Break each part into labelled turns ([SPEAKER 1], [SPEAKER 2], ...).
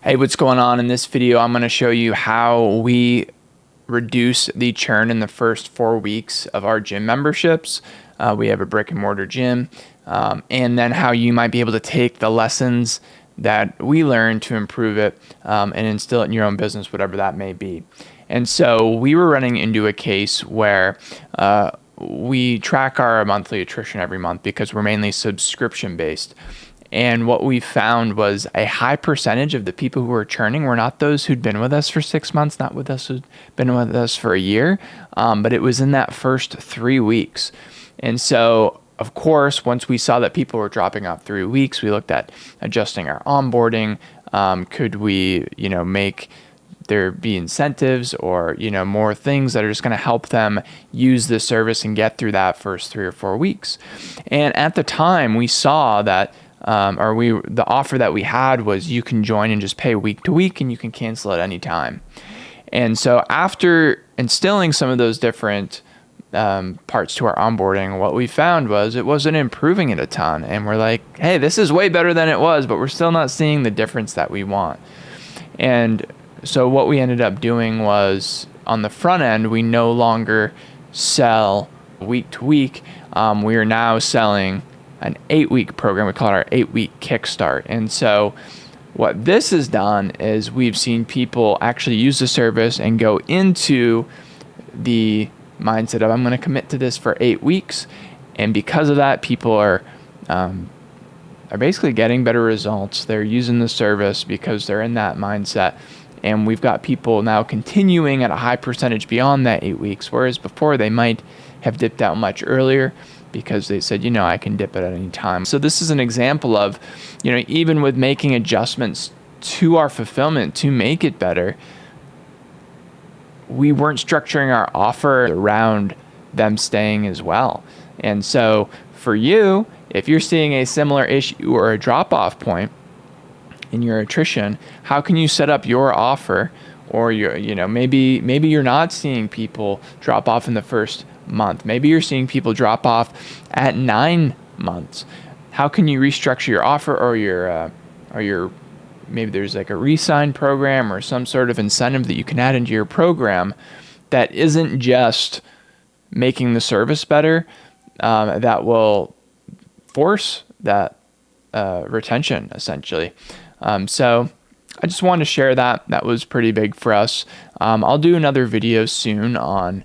[SPEAKER 1] Hey, what's going on? In this video, I'm going to show you how we reduce the churn in the first 4 weeks of our gym memberships. We have a brick and mortar gym, and then how you might be able to take the lessons that we learned to improve it and instill it in your own business, whatever that may be. And so we were running into a case where we track our monthly attrition every month because we're mainly subscription based. And what we found was a high percentage of the people who were churning were not those who'd been with us for 6 months, not with us who'd been with us for a year, but it was in that first 3 weeks. And so, of course, once we saw that people were dropping off 3 weeks, we looked at adjusting our onboarding. Could we, make there be incentives or, more things that are just going to help them use the service and get through that first 3 or 4 weeks. And at the time, we saw that the offer that we had was you can join and just pay week to week and you can cancel at any time. And so after instilling some of those different parts to our onboarding, what we found was it wasn't improving it a ton. And we're like, hey, this is way better than it was, but we're still not seeing the difference that we want. And so what we ended up doing was on the front end, we no longer sell week to week. We are now selling an 8-week program. We call it our 8-week Kickstart. And so what this has done is we've seen people actually use the service and go into the mindset of I'm going to commit to this for 8 weeks. And because of that, people are basically getting better results. They're using the service because they're in that mindset. And we've got people now continuing at a high percentage beyond that 8 weeks, whereas before they might have dipped out much earlier because they said, I can dip it at any time. So this is an example of, even with making adjustments to our fulfillment to make it better, we weren't structuring our offer around them staying as well. And so for you, if you're seeing a similar issue or a drop-off point in your attrition, how can you set up your offer? Or maybe you're not seeing people drop off in the first month. Maybe you're seeing people drop off at 9 months. How can you restructure your offer or your maybe there's like a re-sign program or some sort of incentive that you can add into your program that isn't just making the service better, that will force that retention essentially. So I just wanted to share that. That was pretty big for us. I'll do another video soon on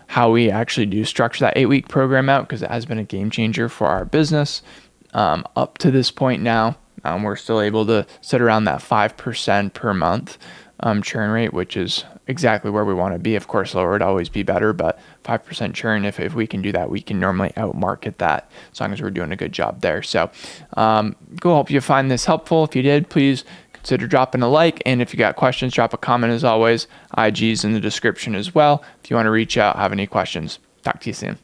[SPEAKER 1] how we actually do structure that 8-week program out because it has been a game changer for our business. Up to this point now, we're still able to sit around that 5% per month churn rate, which is exactly where we want to be. Of course, lower would always be better, but 5% churn, if we can do that, we can normally outmarket that as long as we're doing a good job there. So go hope you find this helpful. If you did, please consider dropping a like. And if you got questions, drop a comment as always. IG's in the description as well. If you want to reach out, have any questions. Talk to you soon.